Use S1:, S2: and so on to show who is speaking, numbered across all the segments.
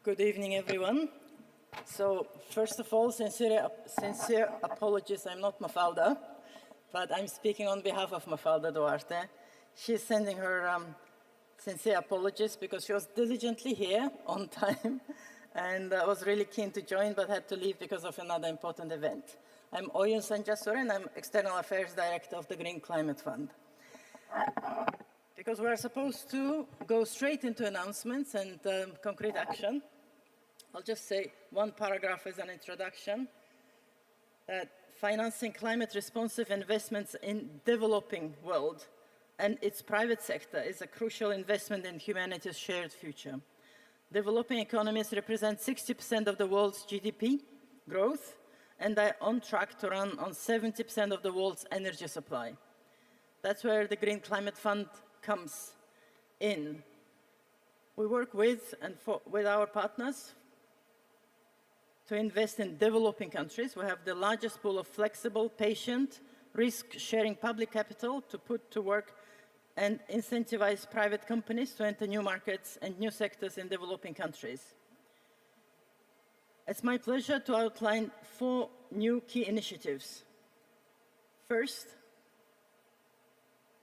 S1: Good evening, everyone. So, first of all, sincere apologies. I'm not Mafalda, but I'm speaking on behalf of Mafalda Duarte. She's sending her sincere apologies because she was diligently here on time and was really keen to join, but had to leave because of another important event. I'm Oyun Sanjaasuren. I'm External Affairs Director of the Green Climate Fund. Because we're supposed to go straight into announcements and concrete action, I'll just say one paragraph as an introduction, that financing climate-responsive investments in developing world and its private sector is a crucial investment in humanity's shared future. Developing economies represent 60% of the world's GDP growth, and are on track to run on 70% of the world's energy supply. That's where the Green Climate Fund comes in. We work with our partners to invest in developing countries. We have the largest pool of flexible, patient, risk-sharing public capital to put to work and incentivize private companies to enter new markets and new sectors in developing countries. It's my pleasure to outline 4 new key initiatives. First,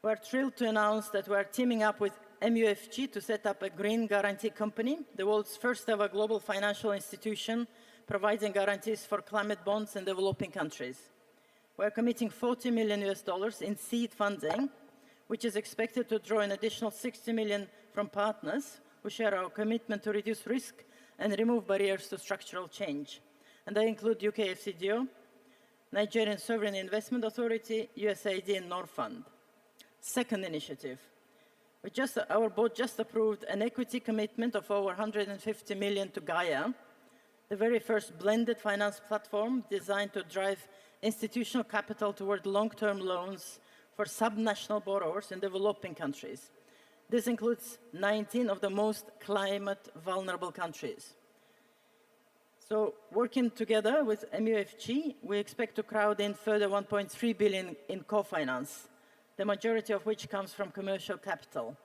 S1: we're thrilled to announce that we're teaming up with MUFG to set up a green guarantee company, the world's first ever global financial institution providing guarantees for climate bonds in developing countries. We're committing $40 million in seed funding, which is expected to draw an additional $60 million from partners who share our commitment to reduce risk and remove barriers to structural change. And they include UK FCDO, Nigerian Sovereign Investment Authority, USAID, and Norfund. Second initiative, our board just approved an equity commitment of over $150 million to Gaia, the very first blended finance platform designed to drive institutional capital toward long-term loans for subnational borrowers in developing countries. This includes 19 of the most climate-vulnerable countries. So, working together with MUFG, we expect to crowd in further $1.3 billion in co-finance, the majority of which comes from commercial capital.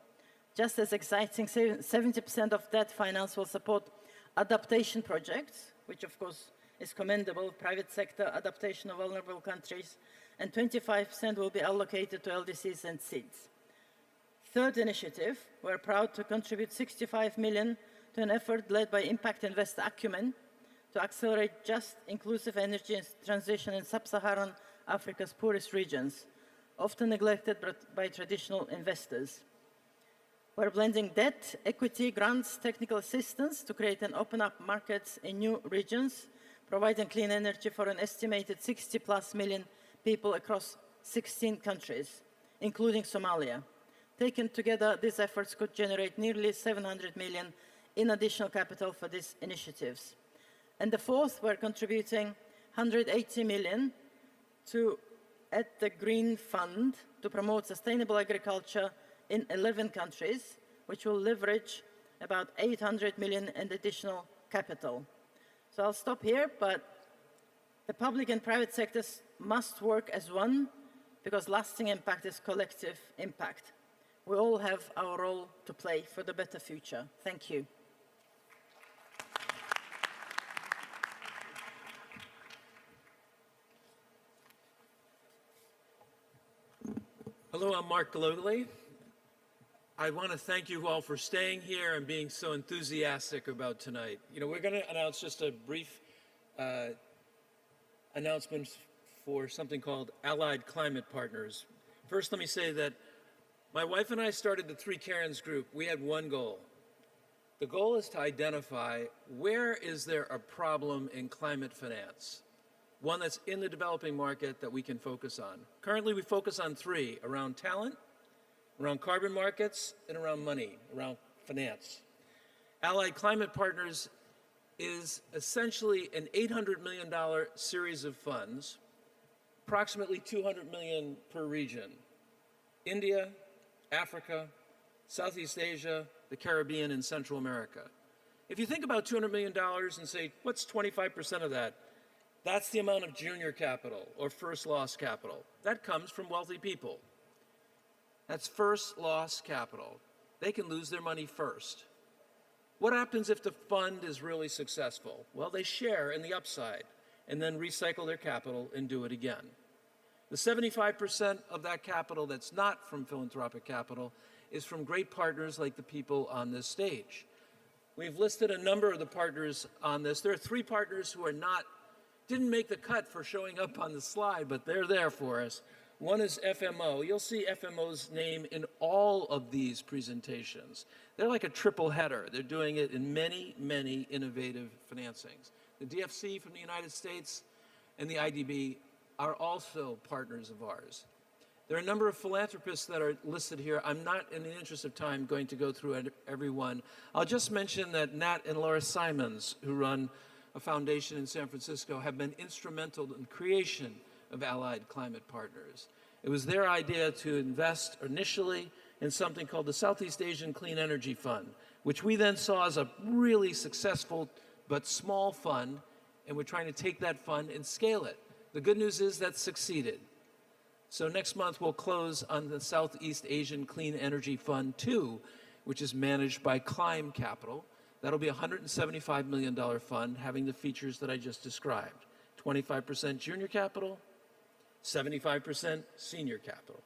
S1: Just as exciting, 70% of that finance will support adaptation projects, which of course is commendable, private sector adaptation of vulnerable countries, and 25% will be allocated to LDCs and seeds. Third initiative, we're proud to contribute $65 million to an effort led by Impact Invest Acumen to accelerate just, inclusive energy transition in sub-Saharan Africa's poorest regions, often neglected by traditional investors. We're blending debt, equity, grants, technical assistance to create and open up markets in new regions, providing clean energy for an estimated 60+ million people across 16 countries, including Somalia. Taken together, these efforts could generate nearly $700 million in additional capital for these initiatives. And the fourth, we're contributing $180 million at the Green Fund to promote sustainable agriculture in 11 countries, which will leverage about $800 million in additional capital. So I'll stop here, but the public and private sectors must work as one because lasting impact is collective impact. We all have our role to play for the better future. Thank you.
S2: Hello, I'm Mark Gallogly. I want to thank you all for staying here and being so enthusiastic about tonight. You know, we're going to announce just a brief announcement for something called Allied Climate Partners. First, let me say that my wife and I started the Three Karens group. We had one goal. The goal is to identify where is there a problem in climate finance, one that's in the developing market that we can focus on. Currently, we focus on 3, around talent, around carbon markets, and around money, around finance. Allied Climate Partners is essentially an $800 million series of funds, approximately $200 million per region. India, Africa, Southeast Asia, the Caribbean, and Central America. If you think about $200 million and say, what's 25% of that? That's the amount of junior capital or first loss capital. That comes from wealthy people. That's first loss capital. They can lose their money first. What happens if the fund is really successful? Well, they share in the upside and then recycle their capital and do it again. The 75% of that capital that's not from philanthropic capital is from great partners like the people on this stage. We've listed a number of the partners on this. There are 3 partners who didn't make the cut for showing up on the slide, but they're there for us. One is FMO. You'll see FMO's name in all of these presentations. They're like a triple header. They're doing it in many, many innovative financings. The DFC from the United States and the IDB are also partners of ours. There are a number of philanthropists that are listed here. I'm not, in the interest of time, going to go through every one. I'll just mention that Nat and Laura Simons, who run a foundation in San Francisco, have been instrumental in the creation of Allied Climate Partners. It was their idea to invest initially in something called the Southeast Asian Clean Energy Fund, which we then saw as a really successful but small fund, and we're trying to take that fund and scale it. The good news is that's succeeded. So next month we'll close on the Southeast Asian Clean Energy Fund 2, which is managed by Climb Capital. That'll be a $175 million fund having the features that I just described. 25% junior capital, 75% senior capital.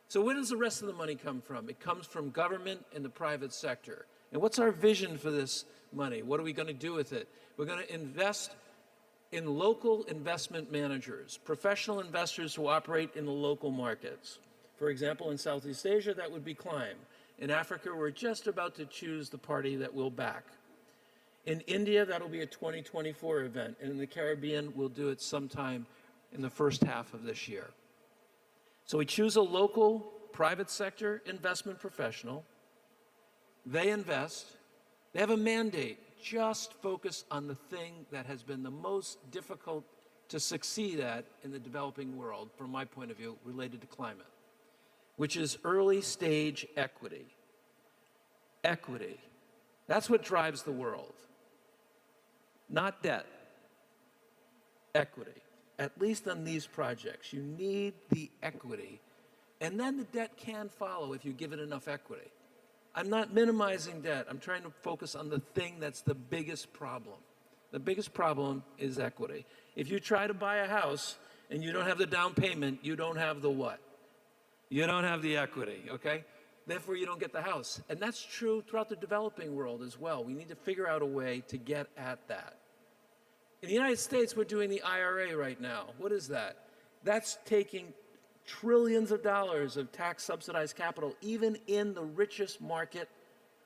S2: So where does the rest of the money come from? It comes from government and the private sector. And what's our vision for this money? What are we going to do with it? We're going to invest in local investment managers, professional investors who operate in the local markets. For example, in Southeast Asia, that would be Climb. In Africa, we're just about to choose the party that we'll back. In India, that'll be a 2024 event. And in the Caribbean, we'll do it sometime in the first half of this year. So we choose a local private sector investment professional. They invest. They have a mandate. Just focus on the thing that has been the most difficult to succeed at in the developing world, from my point of view, related to climate, which is early stage equity. Equity. That's what drives the world. Not debt. Equity. At least on these projects, you need the equity. And then the debt can follow if you give it enough equity. I'm not minimizing debt. I'm trying to focus on the thing that's the biggest problem. The biggest problem is equity. If you try to buy a house and you don't have the down payment, you don't have the what? You don't have the equity, okay? Therefore, you don't get the house. And that's true throughout the developing world as well. We need to figure out a way to get at that. In the United States, we're doing the IRA right now. What is that? That's taking trillions of dollars of tax-subsidized capital, even in the richest market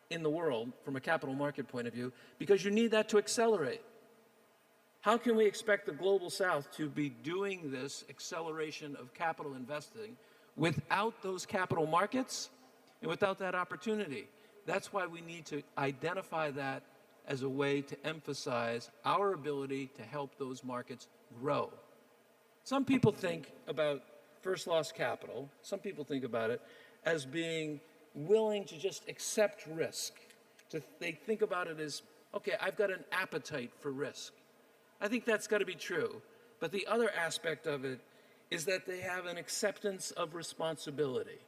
S2: in the world, from a capital market point of view, because you need that to accelerate. How can we expect the Global South to be doing this acceleration of capital investing without those capital markets and without that opportunity? That's why we need to identify that as a way to emphasize our ability to help those markets grow. Some people think about first loss capital, some people think about it as being willing to just accept risk. They think about it as, okay, I've got an appetite for risk. I think that's got to be true. But the other aspect of it is that they have an acceptance of responsibility.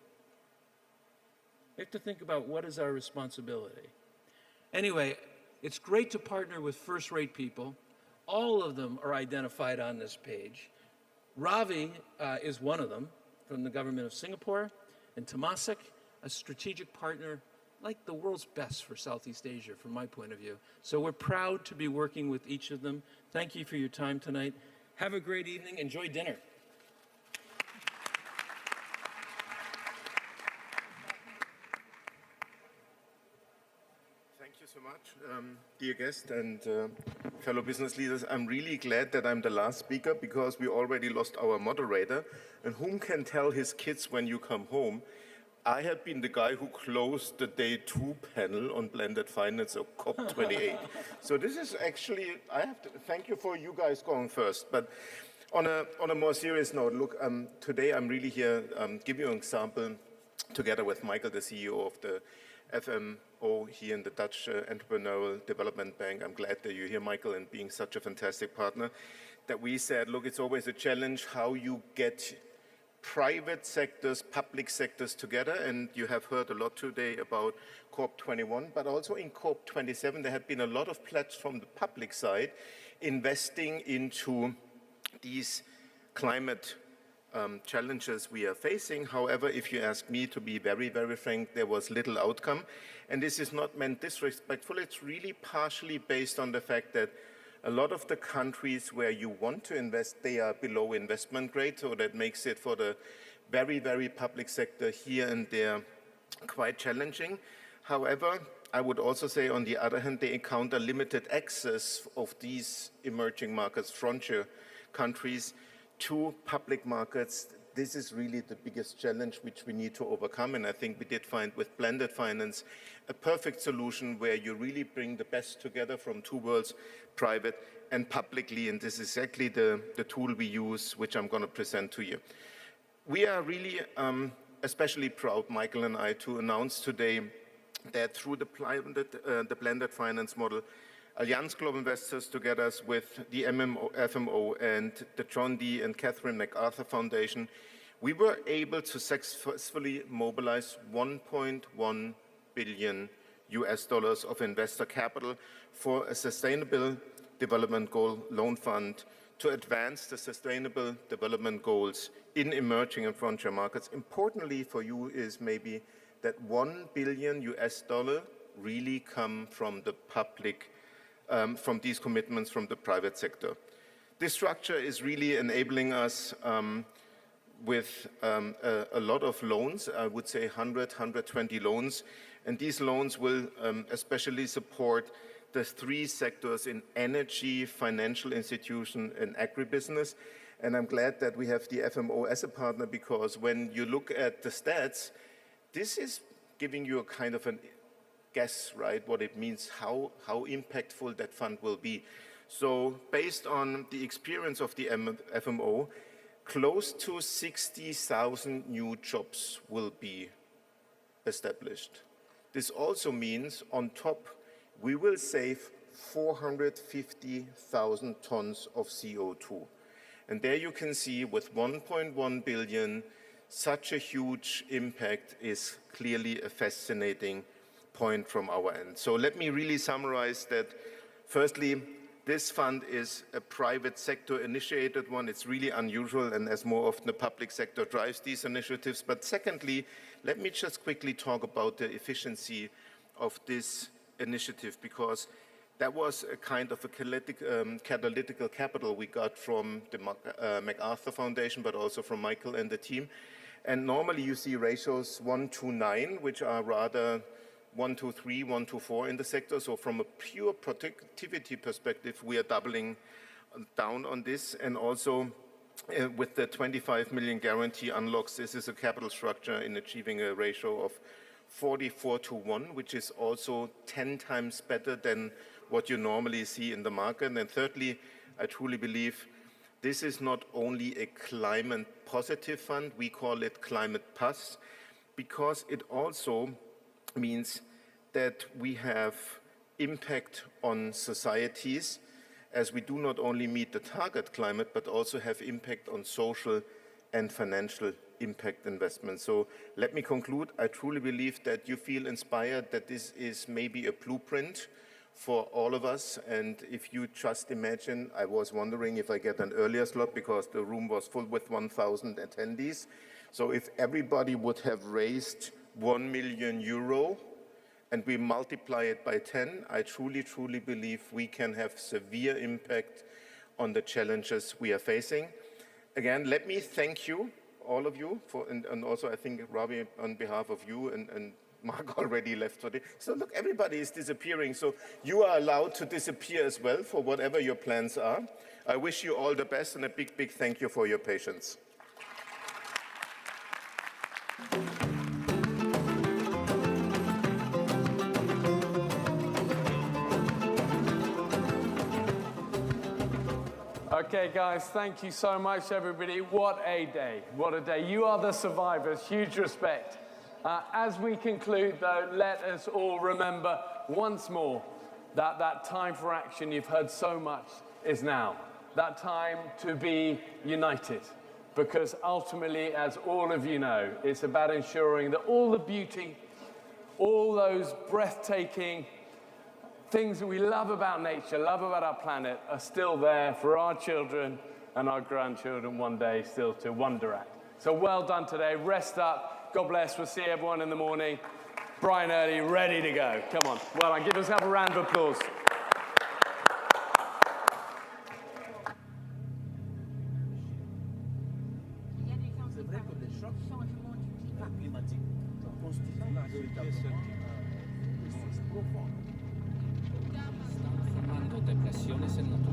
S2: We have to think about what is our responsibility. Anyway, it's great to partner with first-rate people. All of them are identified on this page. Ravi is one of them, from the government of Singapore, and Temasek, a strategic partner, like the world's best for Southeast Asia, from my point of view. So we're proud to be working with each of them. Thank you for your time tonight. Have a great evening. Enjoy dinner.
S3: Thank you so much, dear guest and fellow business leaders. I'm really glad that I'm the last speaker because we already lost our moderator. And whom can tell his kids when you come home? I have been the guy who closed the day 2 panel on blended finance of COP28. So this is actually, I have to thank you for you guys going first. But on a more serious note, look, today I'm really here, give you an example, together with Michael, the CEO of the FMO here in the Dutch Entrepreneurial Development Bank. I'm glad that you're here, Michael, and being such a fantastic partner, that we said, look, it's always a challenge how you get private sectors, public sectors together, and you have heard a lot today about COP21, but also in COP27 there had been a lot of pledges from the public side investing into these climate challenges we are facing. However, if you ask me, to be very, very frank, there was little outcome. And this is not meant disrespectful, it's really partially based on the fact that a lot of the countries where you want to invest, they are below investment grade, so that makes it for the very, very public sector here and there quite challenging. However, I would also say, on the other hand, they encounter limited access of these emerging markets, frontier countries, to public markets. This is really the biggest challenge which we need to overcome, and I think we did find with blended finance a perfect solution where you really bring the best together from two worlds, private and publicly, and this is exactly the tool we use, which I'm going to present to you. We are really especially proud, Michael and I, to announce today that through the blended finance model, Allianz Global Investors, together with the FMO and the John D. and Catherine MacArthur Foundation, we were able to successfully mobilize $1.1 billion of investor capital for a sustainable development goal loan fund to advance the sustainable development goals in emerging and frontier markets. Importantly for you is maybe that $1 billion really come from the public, from these commitments from the private sector. This structure is really enabling us with a lot of loans, I would say 120 loans, and these loans will especially support the three sectors in energy, financial institution, and agribusiness. And I'm glad that we have the FMO as a partner, because when you look at the stats, this is giving you a kind of a guess, right, what it means, how impactful that fund will be. So based on the experience of the FMO, close to 60,000 new jobs will be established. This also means, on top, we will save 450,000 tons of CO2. And there you can see, with 1.1 billion, such a huge impact is clearly a fascinating point from our end. So let me really summarize that. Firstly, this fund is a private sector initiated one. It's really unusual, and as more often the public sector drives these initiatives. But secondly, let me just quickly talk about the efficiency of this initiative, because that was a kind of a catalytical capital we got from the MacArthur Foundation, but also from Michael and the team. And normally you see ratios 1:9, which are rather 1:3, 1:4 in the sector. So from a pure productivity perspective, we are doubling down on this. And also with the 25 million guarantee unlocks, this is a capital structure in achieving a ratio of 44:1, which is also 10 times better than what you normally see in the market. And thirdly, I truly believe this is not only a climate positive fund, we call it Climate Plus, because it also means that we have impact on societies, as we do not only meet the target climate, but also have impact on social and financial impact investments. So let me conclude. I truly believe that you feel inspired, that this is maybe a blueprint for all of us. And if you just imagine, I was wondering if I get an earlier slot, because the room was full with 1,000 attendees. So if everybody would have raised €1 million and we multiply it by 10, I truly, truly believe we can have severe impact on the challenges we are facing. Again, let me thank you, all of you, and also I think, Ravi, on behalf of you, and Mark already left today. So look, everybody is disappearing, so you are allowed to disappear as well for whatever your plans are. I wish you all the best, and a big, big thank you for your patience.
S4: Okay, guys, thank you so much, everybody. What a day. What a day. You are the survivors. Huge respect. As we conclude, though, let us all remember once more that that time for action you've heard so much is now. That time to be united. because ultimately, as all of you know, it's about ensuring that all the beauty, all those breathtaking things that we love about nature, love about our planet, are still there for our children and our grandchildren one day still to wonder at. So well done today. Rest up. God bless. We'll see everyone in the morning. Bright and early, ready to go. Come on. Well done. Give yourself a round of applause.
S5: Depressione, se non